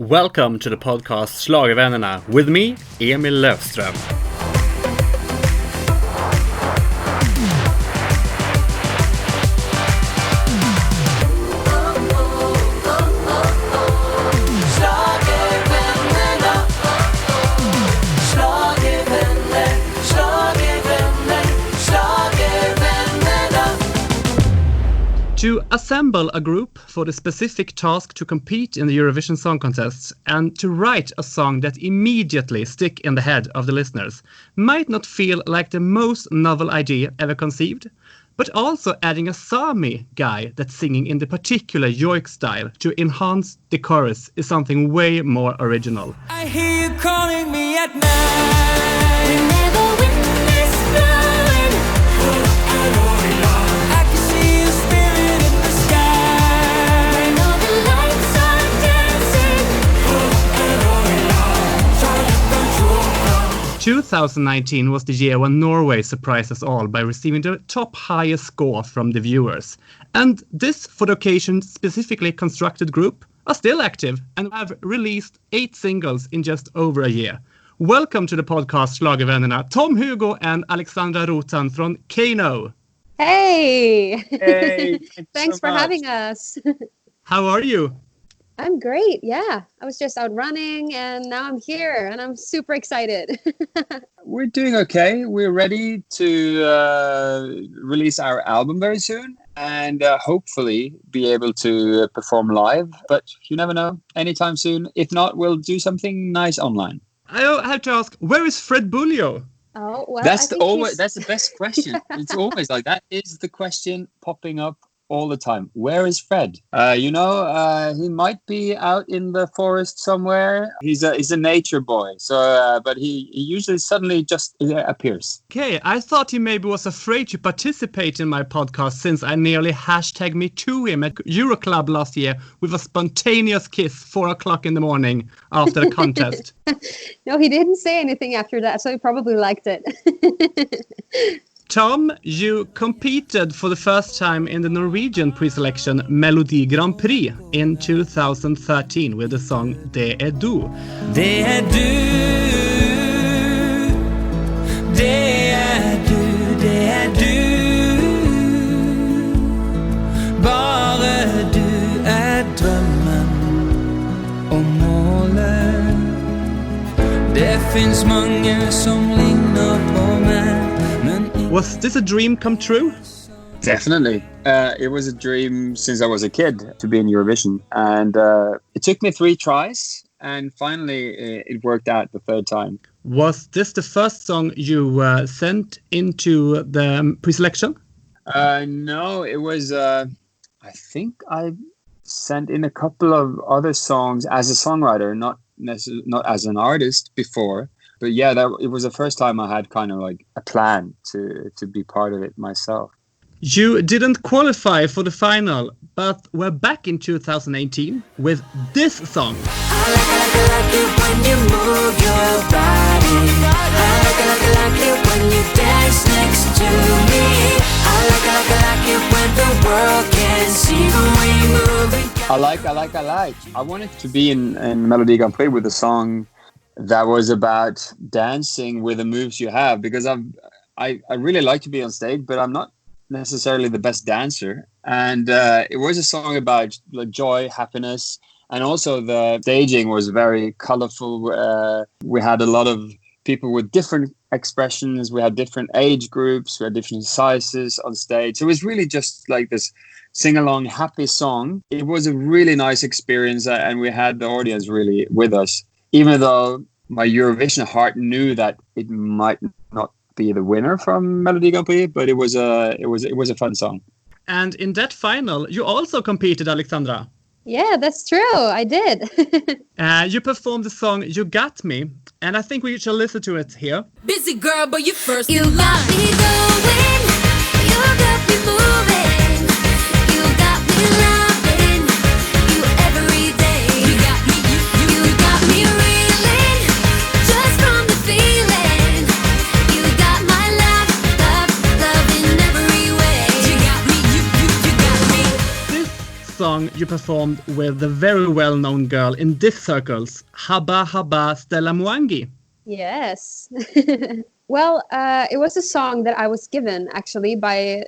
Welcome to the podcast Schlagervännerna with me, Emil Löfström. To assemble a group for the specific task to compete in the Eurovision Song Contests and to write a song that immediately stick in the head of the listeners might not feel like the most novel idea ever conceived, but also adding a Sami guy that's singing in the particular yoik style to enhance the chorus is something way more original. I hear you calling me at night. Whenever wind is blowing, I can see your spirit in the sky. when all the lights are dancing, 2019 was the year when Norway surprised us all by receiving the top highest score from the viewers. And this, for the occasion, specifically constructed group are still active and have released 8 singles in just over a year. Welcome to the podcast Schlagervännerna, Tom, Hugo and Alexandra Rotan from Keiino. Hey! Hey, Thanks for having us. How are you? I'm great. Yeah. I was just out running and now I'm here and I'm super excited. We're doing okay. We're ready to release our album very soon and hopefully be able to perform live. But you never know, anytime soon. If not, we'll do something nice online. I have to ask, where is Fred Buljo? Oh, well, That's I think that's the best question. It's always like that is the question popping up all the time. Where is Fred? He might be out in the forest somewhere. He's a nature boy. So, but he usually suddenly just appears. Okay, I thought he maybe was afraid to participate in my podcast since I nearly hashtag me to him at Euroclub last year with a spontaneous kiss 4 o'clock in the morning after the contest. No, he didn't say anything after that, so he probably liked it. Tom, you competed for the first time in the Norwegian preselection Melodi Grand Prix in 2013 with the song Det er du. Det er du. Det er du. Det er du. Bare du er drømmen og målet. Det finns mange som ligner på meg. Was this a dream come true? Definitely. It was a dream since I was a kid to be in Eurovision. And it took me 3 tries. And finally, it worked out the 3rd time. Was this the first song you sent into the preselection? No, it was... I think I sent in a couple of other songs as a songwriter, not as an artist before. But yeah, it was the first time I had kind of like a plan to be part of it myself. You didn't qualify for the final, but we're back in 2018 with this song. I like it when you move your body. I like it when you dance next to me. I like it when the world can see the way you move. I like. I wanted to be in Melodi Grand Prix with a song that was about dancing with the moves you have, because I really like to be on stage, but I'm not necessarily the best dancer. And it was a song about like joy, happiness, and also the staging was very colorful. We had a lot of people with different expressions. We had different age groups. We had different sizes on stage. So it was really just like this sing-along happy song. It was a really nice experience, and we had the audience really with us. Even though my Eurovision heart knew that it might not be the winner from Melodi Grand Prix, but it was a fun song. And in that final, you also competed, Alexandra. Yeah, that's true. I did. You performed the song You Got Me, and I think we shall listen to it here. Busy girl, but you first. You got me going, you got me moving, you got me loving you every day. You got me, you got me reeling just from the feeling. You got my love in every way. You got me, you got me. This song song you performed with the very well-known girl in diff circles, Habba Habba Stella Mwangi. Yes. Well, it was a song that I was given actually by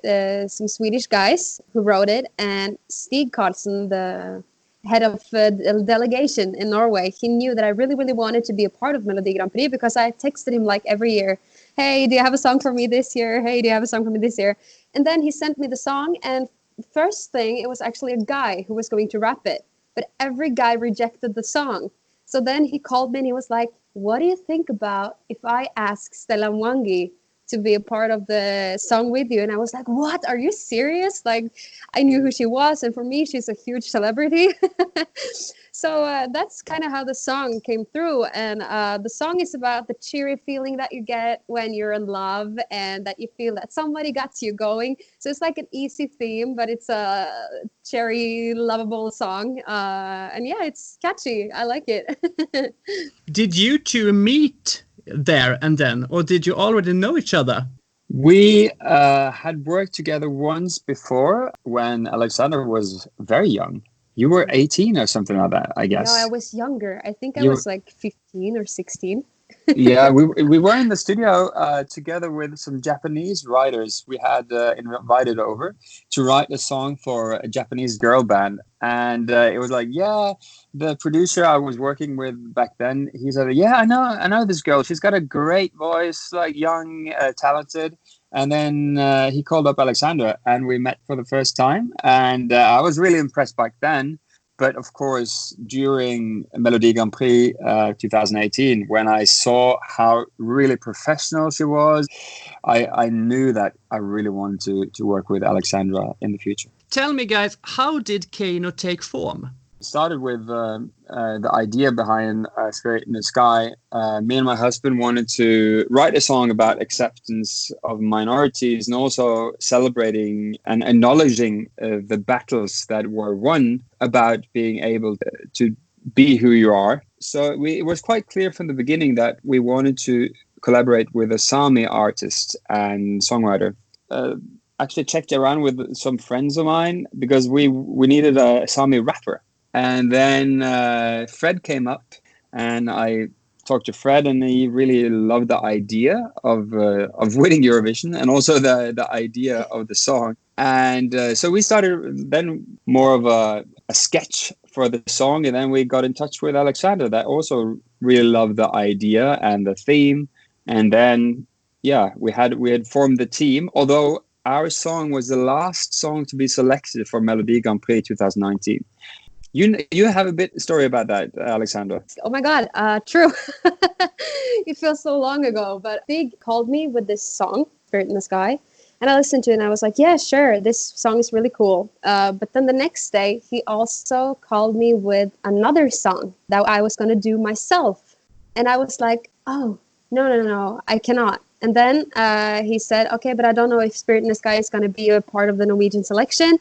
some Swedish guys who wrote it, and Stig Karlsson, the head of the delegation in Norway, he knew that I really, really wanted to be a part of Melodi Grand Prix because I texted him like every year, hey, do you have a song for me this year? Hey, do you have a song for me this year? And then he sent me the song, and first thing, it was actually a guy who was going to rap it, but every guy rejected the song. So then he called me and he was like, what do you think about if I ask Stella Mwangi to be a part of the song with you? And I was like, what? Are you serious? Like, I knew who she was. And for me, she's a huge celebrity. So that's kind of how the song came through. And the song is about the cheery feeling that you get when you're in love and that you feel that somebody got you going. So it's like an easy theme, but it's a cherry, lovable song. And yeah, it's catchy. I like it. Did you two meet there and then, or did you already know each other? We had worked together once before when Alexandra was very young. You were 18 or something like that, I guess. No, I was younger. I think I You- was like 15 or 16. Yeah, we were in the studio together with some Japanese writers. We had invited over to write a song for a Japanese girl band, and it was like, yeah, the producer I was working with back then, he said, yeah, I know this girl. She's got a great voice, like young, talented. And then he called up Alexandra, and we met for the first time. And I was really impressed back then. But of course, during Melodi Grand Prix 2018, when I saw how really professional she was, I knew that I really wanted to work with Alexandra in the future. Tell me, guys, how did Keiino take form? It started with the idea behind Spirit in the Sky. Me and my husband wanted to write a song about acceptance of minorities and also celebrating and acknowledging the battles that were won about being able to be who you are. So it was quite clear from the beginning that we wanted to collaborate with a Sami artist and songwriter. Actually checked around with some friends of mine because we needed a Sami rapper. And then Fred came up, and I talked to Fred, and he really loved the idea of winning Eurovision, and also the idea of the song. And so we started then more of a sketch for the song, and then we got in touch with Alexandra, that also really loved the idea and the theme. And then we had formed the team, although our song was the last song to be selected for Melodi Grand Prix 2019. You have a bit story about that, Alexandra. Oh my God, true. It feels so long ago, but Big called me with this song, Spirit in the Sky, and I listened to it and I was like, yeah, sure, this song is really cool. But then the next day, he also called me with another song that I was going to do myself. And I was like, oh, no, I cannot. And then he said, okay, but I don't know if Spirit in the Sky is going to be a part of the Norwegian selection.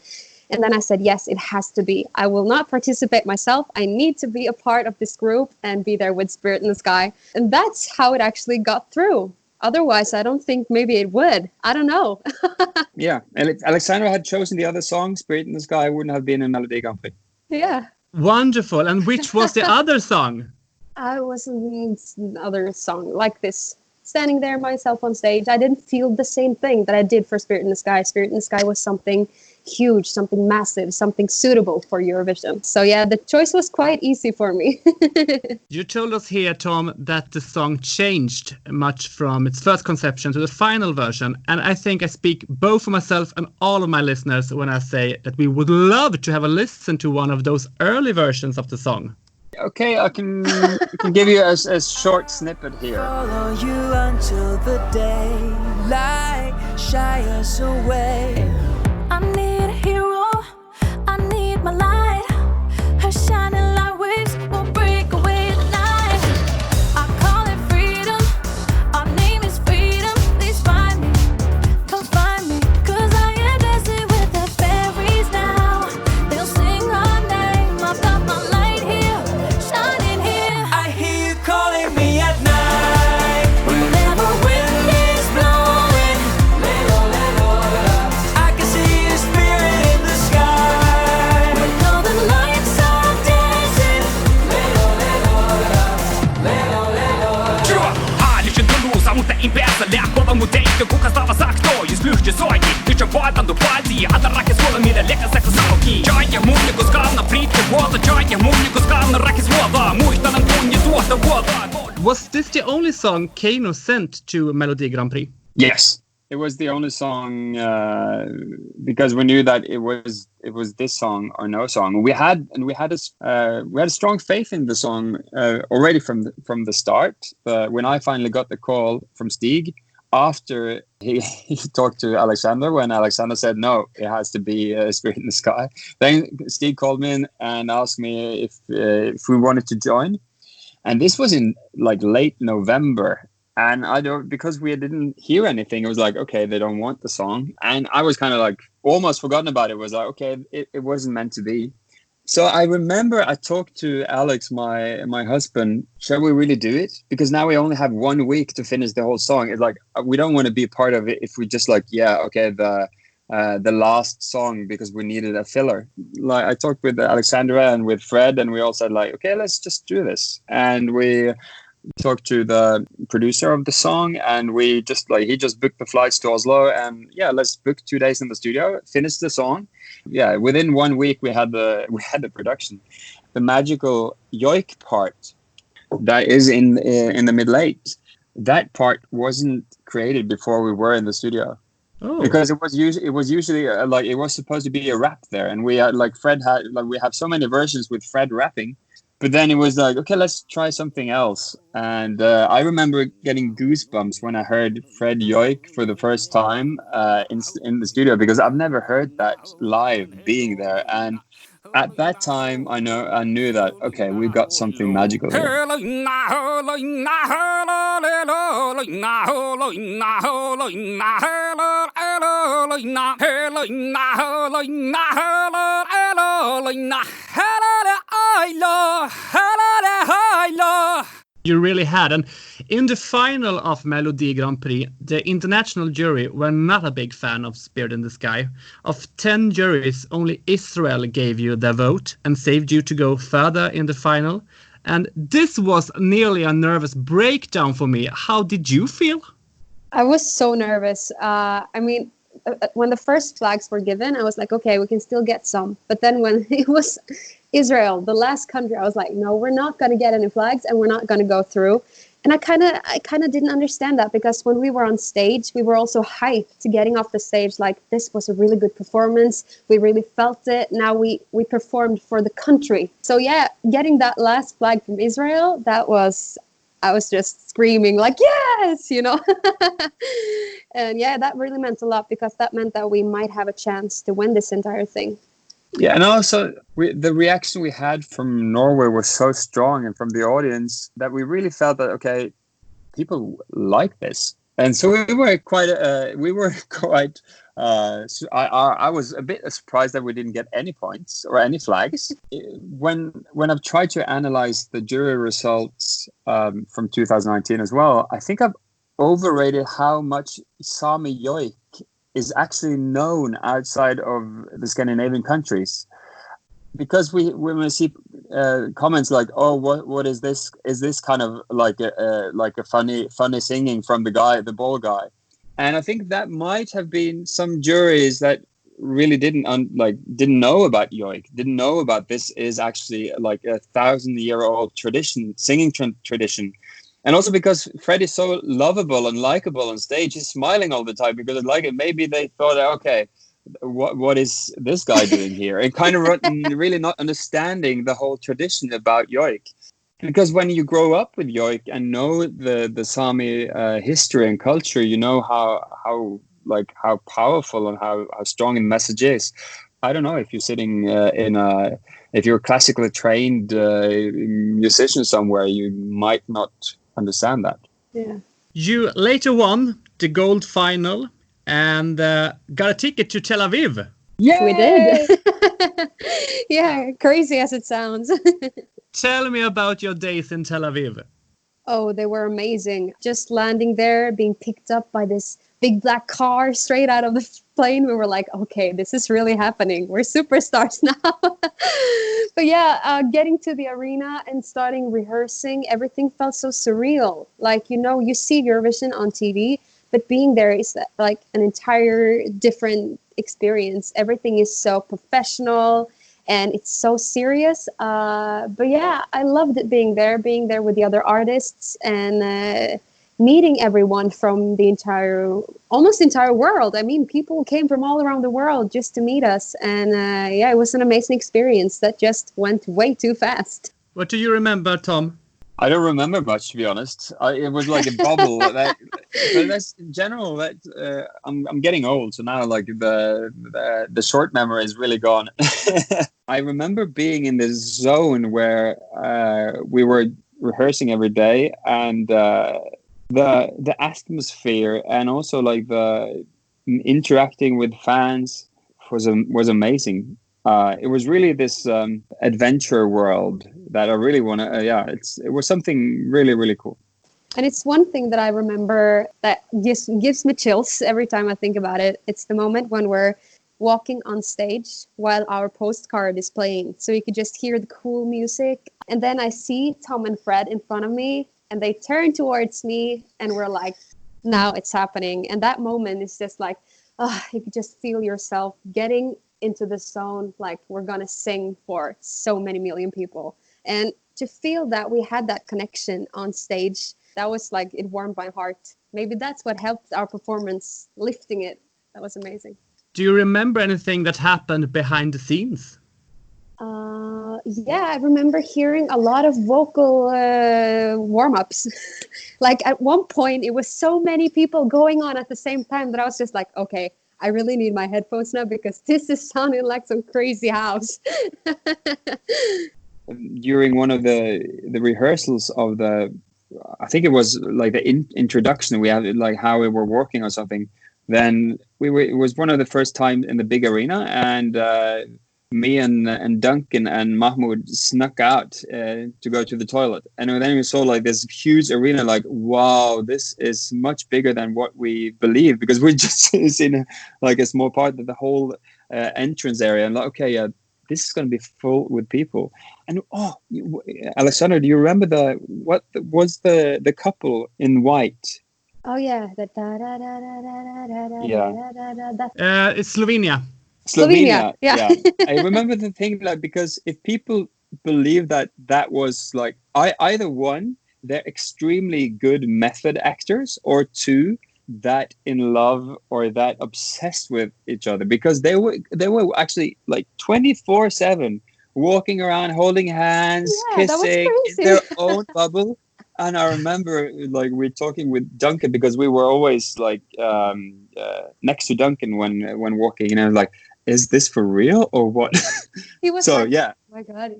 And then I said, yes, it has to be. I will not participate myself. I need to be a part of this group and be there with Spirit in the Sky. And that's how it actually got through. Otherwise, I don't think maybe it would. I don't know. Yeah, and if Alexandra had chosen the other song, Spirit in the Sky wouldn't have been in Melodi Grand Prix. Yeah. Wonderful. And which was the other song? I was in another song like this. Standing there myself on stage, I didn't feel the same thing that I did for Spirit in the Sky. Spirit in the Sky was something huge, something massive, something suitable for Eurovision. So yeah, the choice was quite easy for me. You told us here, Tom, that the song changed much from its first conception to the final version. And I think I speak both for myself and all of my listeners when I say that we would love to have a listen to one of those early versions of the song. Okay, I can give you a short snippet here. Follow you until the daylight shy us away. I need a hero, I need my light. Her shining light waves will break away the night. I call it freedom, our name is freedom. Please find me, come find me. 'Cause I am dancing with the fairies now. They'll sing our name, I've got my light here, shining here. I hear you calling me at night. Whenever wind is blowing, I je soigi Ты же падан до пади А да раки свода мира лека сека сауки Чайя мунику скана притке вода Чайя мунику скана раки свода Муйта нам кунни туота вода Was this the only song Keiino sent to Melodi Grand Prix? Yes, it was the only song because we knew that it was this song or no song. We had a strong faith in the song already from the start. When I finally got the call from Stig after he talked to Alexandra, when Alexandra said no, it has to be Spirit in the Sky. Then Stig called me in and asked me if we wanted to join. And this was in like late November. And because we didn't hear anything, it was like, okay, they don't want the song. And I was kind of like almost forgotten about it. It was like, okay, it wasn't meant to be. So I remember I talked to Alex, my husband, shall we really do it? Because now we only have 1 week to finish the whole song. It's like, we don't want to be part of it if we just like, yeah, okay, the last song because we needed a filler. Like I talked with Alexandra and with Fred, and we all said like, okay, let's just do this. And we talked to the producer of the song, and we just like he just booked the flights to Oslo, and yeah, let's book 2 days in the studio, finish the song. Yeah, within 1 week we had the production. The magical yoik part that is in the middle eight. That part wasn't created before we were in the studio. Oh. Because it was usually like it was supposed to be a rap there, and we had like Fred had like we have so many versions with Fred rapping, but then it was like, okay, let's try something else. And I remember getting goosebumps when I heard Fred yoik for the first time in the studio, because I've never heard that live being there. And at that time, I knew that okay, we've got something magical here. You really had. And in the final of Melodi Grand Prix, the international jury were not a big fan of Spirit in the Sky. Of 10 juries, only Israel gave you their vote and saved you to go further in the final. And this was nearly a nervous breakdown for me. How did you feel? I was so nervous. When the first flags were given, I was like, okay, we can still get some. But then when it was Israel, the last country, I was like, no, we're not going to get any flags and we're not going to go through. And I kind of didn't understand that, because when we were on stage, we were also hyped to getting off the stage. Like, this was a really good performance. We really felt it. Now we performed for the country. So yeah, getting that last flag from Israel, I was just screaming like, yes, you know. And yeah, that really meant a lot, because that meant that we might have a chance to win this entire thing. Yeah, and also the reaction we had from Norway was so strong, and from the audience, that we really felt that okay, people like this, and so we were quite. I was a bit surprised that we didn't get any points or any flags. When I've tried to analyze the jury results from 2019 as well, I think I've overrated how much Sami yoik is actually known outside of the Scandinavian countries, because when we see comments like, "Oh, what is this? Is this kind of like a funny singing from the ball guy?" And I think that might have been some juries that really didn't know about yoik, didn't know about this is actually like a 1,000-year-old tradition, singing tradition. And also because Fred is so lovable and likable on stage, he's smiling all the time because like it. Maybe they thought, okay, what is this guy doing here? And kind of really not understanding the whole tradition about yoik. Because when you grow up with yoik and know the Sami history and culture, you know how powerful and how strong the message is. I don't know if you're sitting if you're a classically trained musician somewhere, you might not understand that. Yeah. You later won the gold final and got a ticket to Tel Aviv. Yeah, We did. Yeah, crazy as it sounds. Tell me about your days in Tel Aviv. Oh, they were amazing. Just landing there, being picked up by this big black car straight out of the plane. We were like, okay, this is really happening. We're superstars now. But yeah, getting to the arena and starting rehearsing, everything felt so surreal. Like, you know, you see Eurovision on TV, but being there is like an entire different experience. Everything is so professional and it's so serious. But yeah, I loved it being there with the other artists and meeting everyone from the almost entire world. I mean, people came from all around the world just to meet us. And yeah, it was an amazing experience that just went way too fast. What do you remember, Tom? I don't remember much, to be honest. It was like a bubble. But that's in general. That I'm getting old, so now like the short memory is really gone. I remember being in this zone where we were rehearsing every day, and the atmosphere and also like the interacting with fans was amazing. It was really this adventure world that I really want to. It was something really, really cool. And it's one thing that I remember that gives me chills every time I think about it. It's the moment when we're walking on stage while our postcard is playing. So you could just hear the cool music. And then I see Tom and Fred in front of me, and they turn towards me, and we're like, now it's happening. And that moment is just like, you could just feel yourself getting into the zone, like we're gonna sing for so many million people. And to feel that we had that connection on stage, that was like, it warmed my heart. Maybe that's what helped our performance, lifting it. That was amazing. Do you remember anything that happened behind the scenes? Yeah, I remember hearing a lot of vocal warm-ups. Like at one point, it was so many people going on at the same time that I was just like, okay, I really need my headphones now because this is sounding like some crazy house. During one of the rehearsals of I think it was like the introduction, we had like how we were working or something. Then it was one of the first time in the big arena, and me and Duncan and Mahmoud snuck out to go to the toilet. And then we saw like this huge arena, like, wow, this is much bigger than what we believed, because we just seen like a small part of the whole entrance area. And like, okay, yeah, this is going to be full with people. And Alexandra, do you remember what was the couple in white? Oh yeah, It's Slovenia. Slovenia, yeah. I remember the thing, like, because if people believe that was like either one, they're extremely good method actors, or two, that in love or that obsessed with each other, because they were actually like 24/7 walking around, holding hands, kissing in their own bubble. And I remember like we're talking with Duncan, because we were always like next to Duncan when walking, you know, like, is this for real or what? He was so like, yeah. oh my God,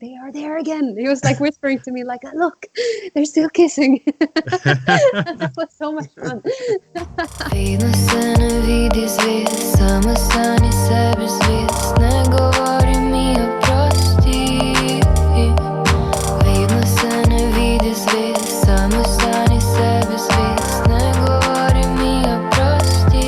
they are there again. He was like whispering to me like, look, they're still kissing. That was so much fun. Видно се не види звезд, само сани себе звезд. Не говори ми прости. Видно се не види звезд, само сани себе звезд. Не говори ми прости.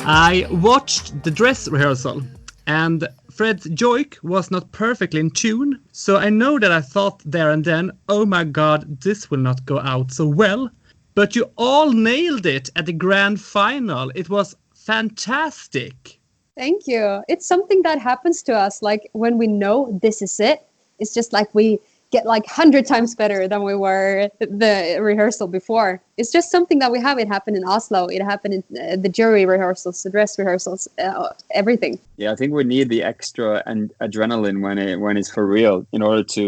I watched the dress rehearsal, and Fred's joke was not perfectly in tune, so I know that I thought there and then, oh my God, this will not go out so well. But you all nailed it at the grand final. It was fantastic. Thank you. It's something that happens to us, like when we know this is it, it's just like we get like 100 times better than we were the rehearsal before. It's just something that we have. It happened in Oslo. It happened in the jury rehearsals, the dress rehearsals, everything. Yeah, I think we need the extra and adrenaline when it's for real, in order to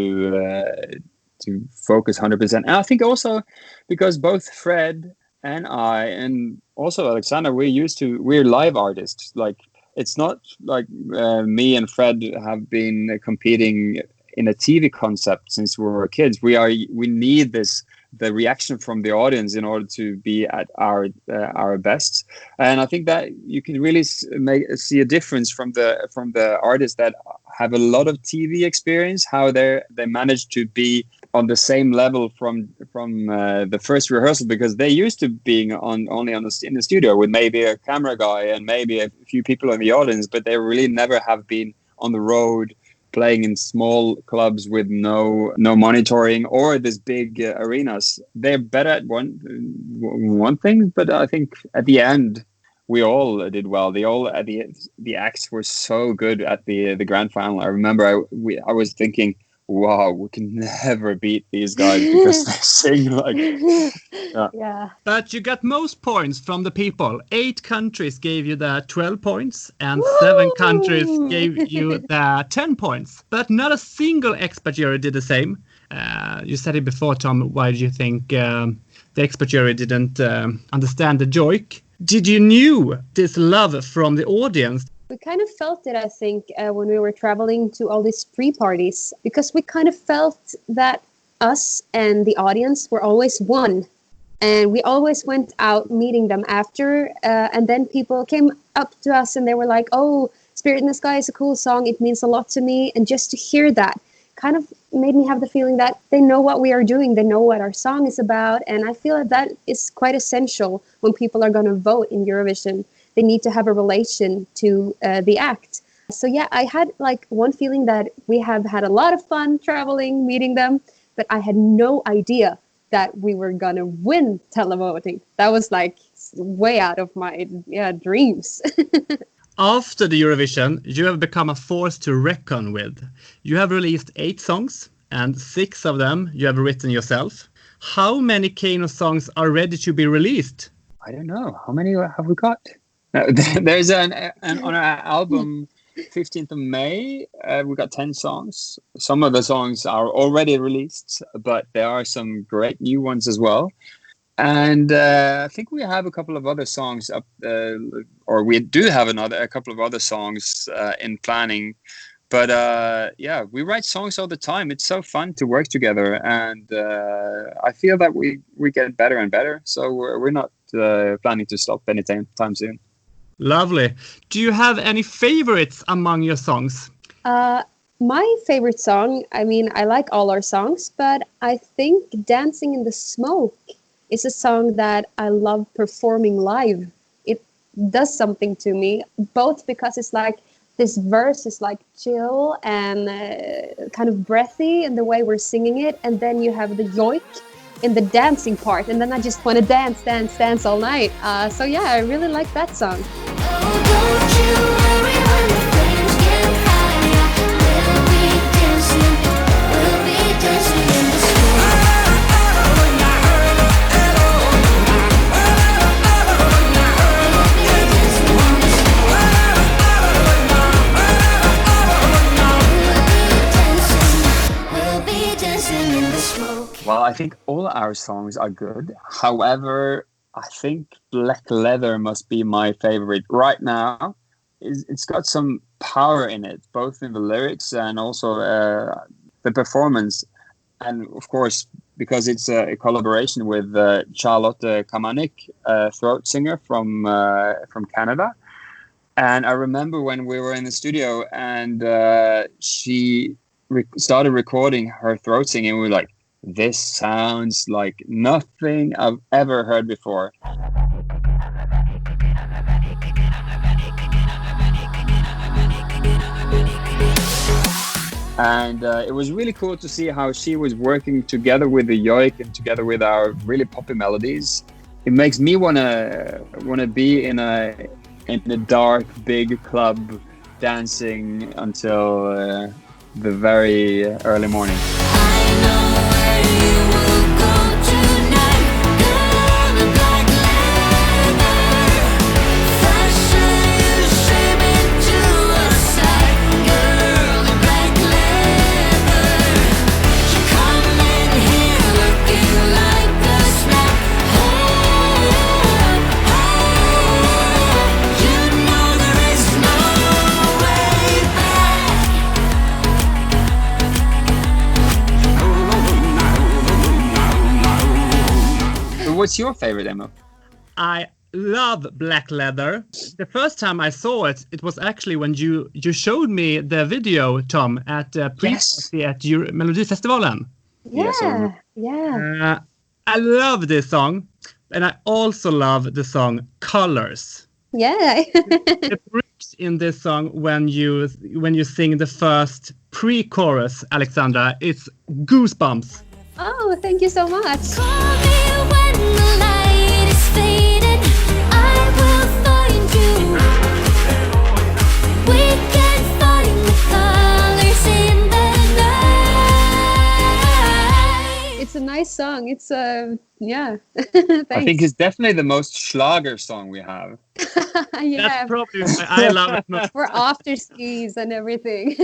focus 100%. And I think also because both Fred and I, and also Alexandra, we're live artists. Like, it's not like me and Fred have been competing in a TV concept since we were kids. We need the reaction from the audience in order to be at our best. And I think that you can really see a difference from the artists that have a lot of TV experience, how they manage to be on the same level from the first rehearsal, because they used to being only in the studio with maybe a camera guy and maybe a few people in the audience, but they really never have been on the road playing in small clubs with no monitoring or this big arenas. They're better at one thing, but I think at the end we all did well. The acts were so good at the grand final. I remember I was thinking, wow, we can never beat these guys because they sing like. Yeah. But you got most points from the people. 8 countries gave you the 12 points, and 7 countries gave you the 10 points. But not a single expert jury did the same. You said it before, Tom. Why do you think the expert jury didn't understand the joke? Did you knew this love from the audience? We kind of felt it, I think, when we were traveling to all these pre-parties, because we kind of felt that us and the audience were always one. And we always went out meeting them after. And then people came up to us and they were like, oh, Spirit in the Sky is a cool song. It means a lot to me. And just to hear that kind of made me have the feeling that they know what we are doing. They know what our song is about. And I feel that is quite essential when people are going to vote in Eurovision. They need to have a relation to the act. So yeah, I had like one feeling that we have had a lot of fun traveling, meeting them, but I had no idea that we were gonna win televoting. That was like way out of my dreams. After the Eurovision, you have become a force to reckon with. You have released 8 songs, and 6 of them you have written yourself. How many Keiino songs are ready to be released? I don't know. How many have we got? There's an on our album 15th of May, we got 10 songs. Some of the songs are already released, but there are some great new ones as well. And I think we have a couple of other songs up, or we do have a couple of other songs in planning. But yeah, we write songs all the time. It's so fun to work together, and I feel that we get better and better. So we're not planning to stop anytime soon. Lovely. Do you have any favorites among your songs? My favorite song, I mean, I like all our songs, but I think Dancing in the Smoke is a song that I love performing live. It does something to me, both because it's like this verse is like chill and kind of breathy in the way we're singing it, and then you have the yoik in the dancing part, and then I just want to dance all night. So yeah, I really like that song. Don't you worry when the flames get higher. We'll be dancing in the smoke. We'll be dancing in the smoke. Well, I think all our songs are good. However, I think Black Leather must be my favorite right now. It's got some power in it, both in the lyrics and also the performance. And of course, because it's a collaboration with Charlotte Kamanik, a throat singer from Canada. And I remember when we were in the studio and she started recording her throat singing, we were like, this sounds like nothing I've ever heard before. And it was really cool to see how she was working together with the yoik and together with our really poppy melodies. It makes me wanna be in a dark big club dancing until the very early morning. What's your favorite, Emil? I love Black Leather. The first time I saw it, it was actually when you showed me the video, Tom, at pre-party at Melodifestivalen. Yeah. I love this song, and I also love the song Colors. Yeah. The bridge in this song when you sing the first pre-chorus, Alexandra, it's goosebumps. Oh, thank you so much. Call me when the light is fading. I will find you. We can find the colors in the night. It's a nice song. It's yeah. Thanks. I think it's definitely the most Schlager song we have. Yeah. That's probably why I love it most. For after skis and everything.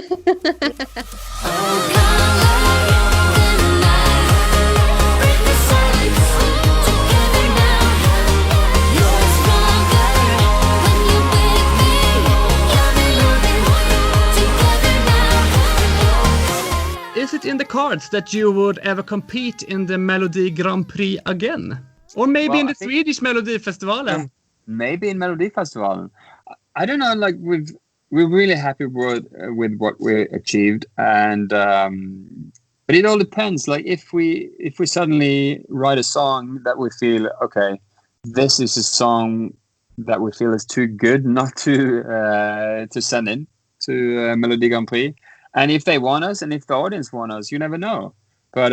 Is it in the cards that you would ever compete in the Melodi Grand Prix again? Or maybe Well, in the I think- Swedish Melodi Festivalen? Maybe in Melody Festival. I don't know. Like we're really happy with what we achieved, and but it all depends. Like if we suddenly write a song that we feel okay, this is a song that we feel is too good not to send in to Melodi Grand Prix, and if they want us, and if the audience want us, you never know. But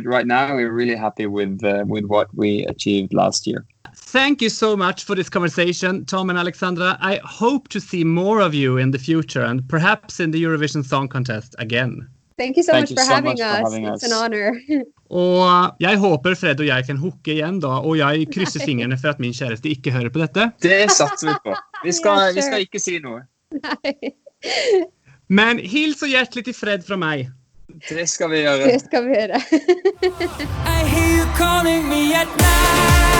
right now we're really happy with what we achieved last year. Thank you so much for this conversation, Tom and Alexandra. I hope to see more of you in the future and perhaps in the Eurovision Song Contest again. Thank you so Thank much you for so having much for us. having It's us. an honor. Og jeg håper Fred og jeg kan hooke igjen da, og jeg krysser fingrene for at min kjæreste ikke hører på dette. Det satser vi på. Vi skal, Ja, vi skal sure. ikke si noe. Men hils så hjertelig til Fred fra meg. Det skal vi gjøre. Det ska vi göra. I hear you calling me at night.